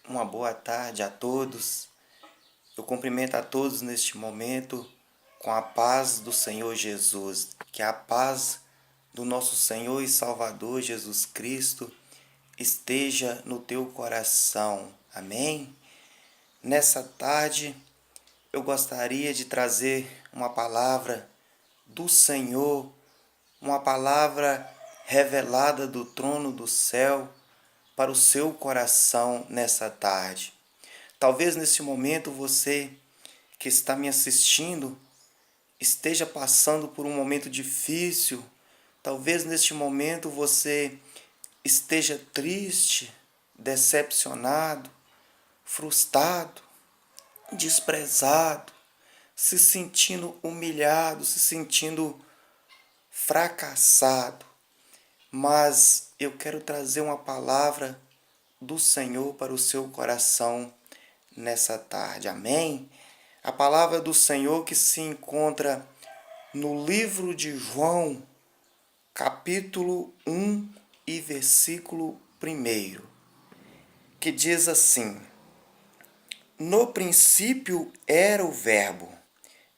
Uma boa tarde a todos. Eu cumprimento a todos neste momento com a paz do Senhor Jesus. Que a paz do nosso Senhor e Salvador Jesus Cristo esteja no teu coração. Amém? Nessa tarde, eu gostaria de trazer uma palavra do Senhor, uma palavra revelada do trono do céu para o seu coração nessa tarde. Talvez nesse momento você que está me assistindo esteja passando por um momento difícil. Talvez neste momento você esteja triste, decepcionado, frustrado, desprezado, se sentindo humilhado, se sentindo fracassado. Mas eu quero trazer uma palavra do Senhor para o seu coração nessa tarde. Amém? A palavra do Senhor que se encontra no livro de João, capítulo 1 e versículo 1, que diz assim: No princípio era o Verbo,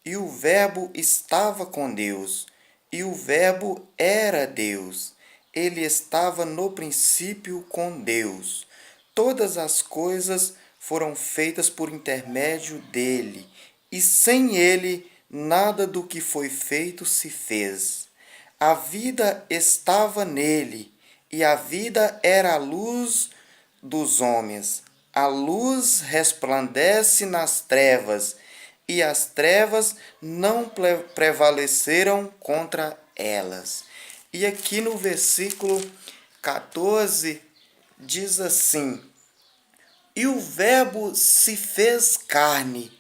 e o Verbo estava com Deus, e o Verbo era Deus. Ele estava no princípio com Deus. Todas as coisas foram feitas por intermédio dele, e sem ele nada do que foi feito se fez. A vida estava nele, e a vida era a luz dos homens. A luz resplandece nas trevas, e as trevas não prevaleceram contra elas. E aqui no versículo 14 diz assim: E o Verbo se fez carne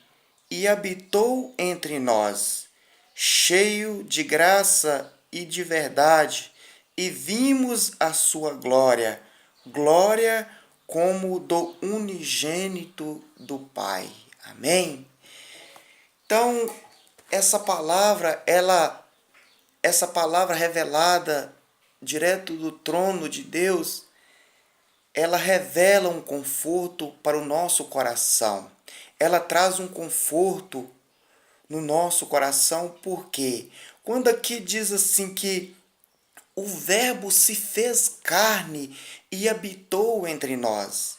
e habitou entre nós, cheio de graça e de verdade, e vimos a sua glória, glória como do unigênito do Pai. Amém? Então, essa palavra revelada direto do trono de Deus, ela revela um conforto para o nosso coração. Ela traz um conforto no nosso coração, porque quando aqui diz assim que o Verbo se fez carne e habitou entre nós.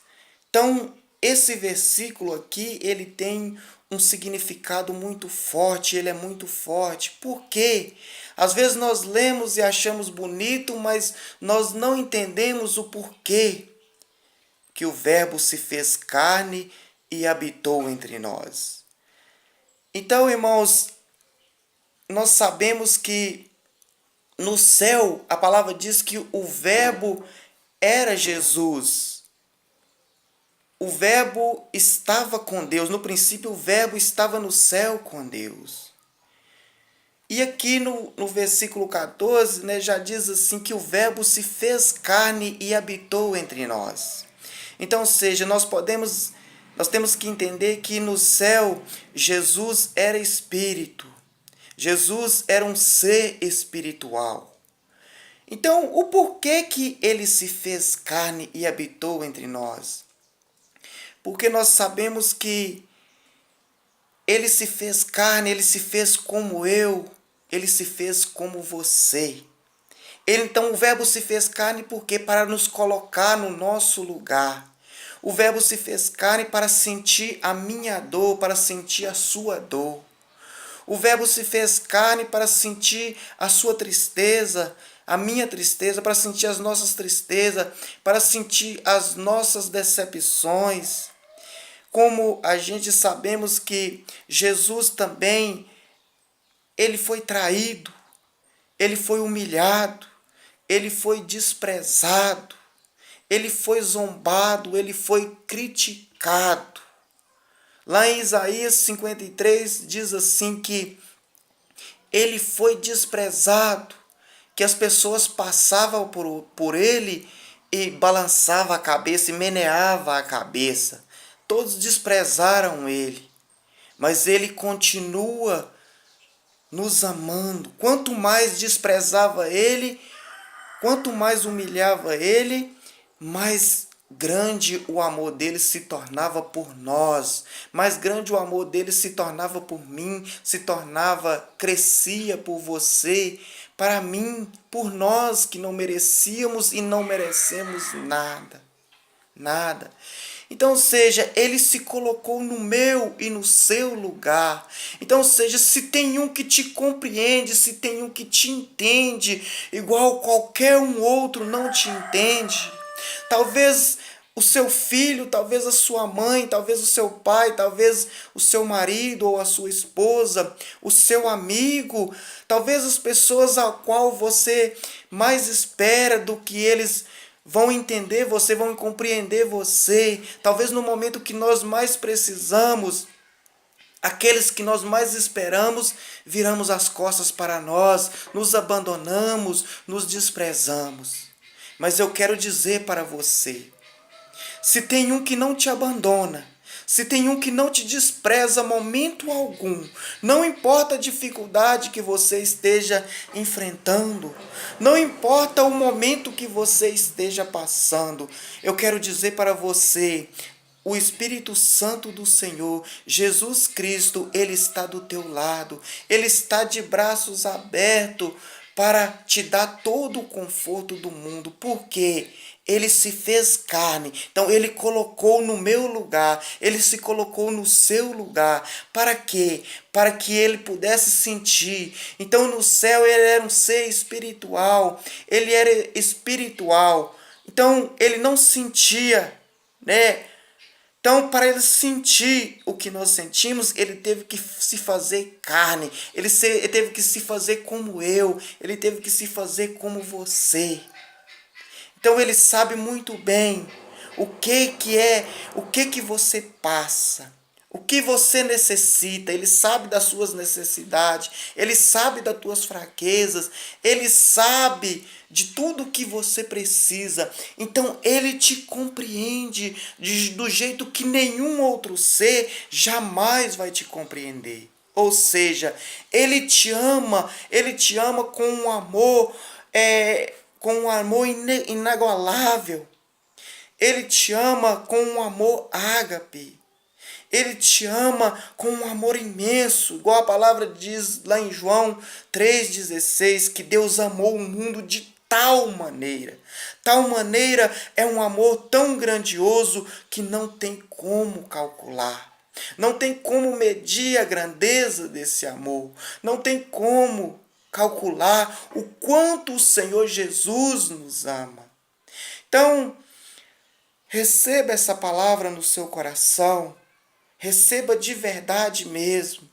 Então, esse versículo aqui, ele tem um significado muito forte, ele é muito forte. Por quê? Às vezes nós lemos e achamos bonito, mas nós não entendemos o porquê que o Verbo se fez carne e habitou entre nós. Então, irmãos, nós sabemos que no céu, a palavra diz que o Verbo era Jesus. O Verbo estava com Deus. No princípio, o Verbo estava no céu com Deus. E aqui no versículo 14, né, já diz assim que o Verbo se fez carne e habitou entre nós. Então, ou seja, nós temos que entender que no céu Jesus era espírito. Jesus era um ser espiritual. Então, o porquê que ele se fez carne e habitou entre nós? Porque nós sabemos que ele se fez carne, ele se fez como eu, ele se fez como você. Então, o Verbo se fez carne porque para nos colocar no nosso lugar. O Verbo se fez carne para sentir a minha dor, para sentir a sua dor. O Verbo se fez carne para sentir a sua tristeza, a minha tristeza, para sentir as nossas tristezas, para sentir as nossas decepções. Como a gente sabemos que Jesus também, ele foi traído, ele foi humilhado, ele foi desprezado, ele foi zombado, ele foi criticado. Lá em Isaías 53 diz assim que ele foi desprezado, que as pessoas passavam por ele e balançava a cabeça e meneava a cabeça. Todos desprezaram ele, mas ele continua nos amando. Quanto mais desprezava ele, quanto mais humilhava ele, mais grande o amor dele se tornava por nós, mais grande o amor dele se tornava por mim, crescia por você, para mim, por nós que não merecíamos e não merecemos nada, nada. Então, seja, ele se colocou no meu e no seu lugar. Então, seja, se tem um que te compreende, se tem um que te entende, igual qualquer um outro não te entende. Talvez o seu filho, talvez a sua mãe, talvez o seu pai, talvez o seu marido ou a sua esposa, o seu amigo, talvez as pessoas a qual você mais espera do que eles vão entender você, vão compreender você. Talvez no momento que nós mais precisamos, aqueles que nós mais esperamos, viramos as costas para nós, nos abandonamos, nos desprezamos. Mas eu quero dizer para você, se tem um que não te abandona, se tem um que não te despreza momento algum, não importa a dificuldade que você esteja enfrentando, não importa o momento que você esteja passando, eu quero dizer para você, o Espírito Santo do Senhor, Jesus Cristo, Ele está do teu lado, Ele está de braços abertos para te dar todo o conforto do mundo. Por quê? Ele se fez carne, então ele colocou no meu lugar, ele se colocou no seu lugar. Para quê? Para que ele pudesse sentir. Então no céu ele era um ser espiritual, ele era espiritual, então ele não sentia, né? Então, para ele sentir o que nós sentimos, ele teve que se fazer carne, ele teve que se fazer como eu, ele teve que se fazer como você. Então ele sabe muito bem o que você passa, o que você necessita. Ele sabe das suas necessidades, ele sabe das tuas fraquezas, ele sabe de tudo que você precisa. Então ele te compreende do jeito que nenhum outro ser jamais vai te compreender. Ou seja, ele te ama com um amor inagualável. Ele te ama com um amor ágape. Ele te ama com um amor imenso, igual a palavra diz lá em João 3,16, que Deus amou o mundo de tal maneira. Tal maneira é um amor tão grandioso que não tem como calcular. Não tem como medir a grandeza desse amor. Não tem como calcular o quanto o Senhor Jesus nos ama. Então, receba essa palavra no seu coração, receba de verdade mesmo.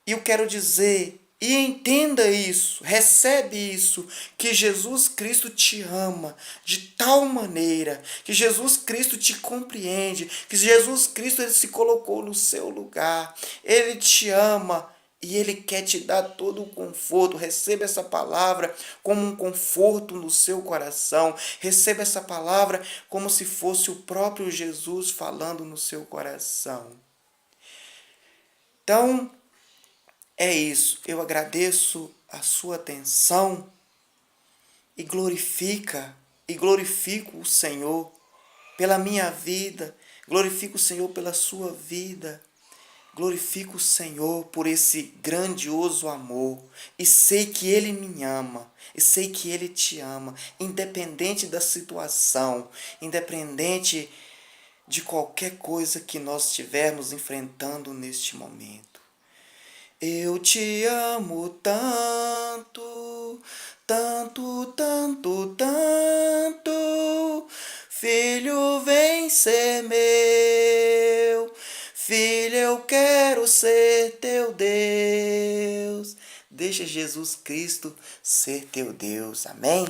E eu quero dizer, e entenda isso, recebe isso, que Jesus Cristo te ama de tal maneira, que Jesus Cristo te compreende, que Jesus Cristo ele se colocou no seu lugar, ele te ama. E Ele quer te dar todo o conforto. Receba essa palavra como um conforto no seu coração. Receba essa palavra como se fosse o próprio Jesus falando no seu coração. Então, é isso. Eu agradeço a sua atenção e glorifico o Senhor pela minha vida. Glorifico o Senhor pela sua vida. Glorifico o Senhor por esse grandioso amor e sei que Ele me ama, e sei que Ele te ama, independente da situação, independente de qualquer coisa que nós estivermos enfrentando neste momento. Eu te amo tanto, tanto, tanto, tanto, filho, vem ser meu. Filho, eu quero ser teu Deus. Deixa Jesus Cristo ser teu Deus. Amém?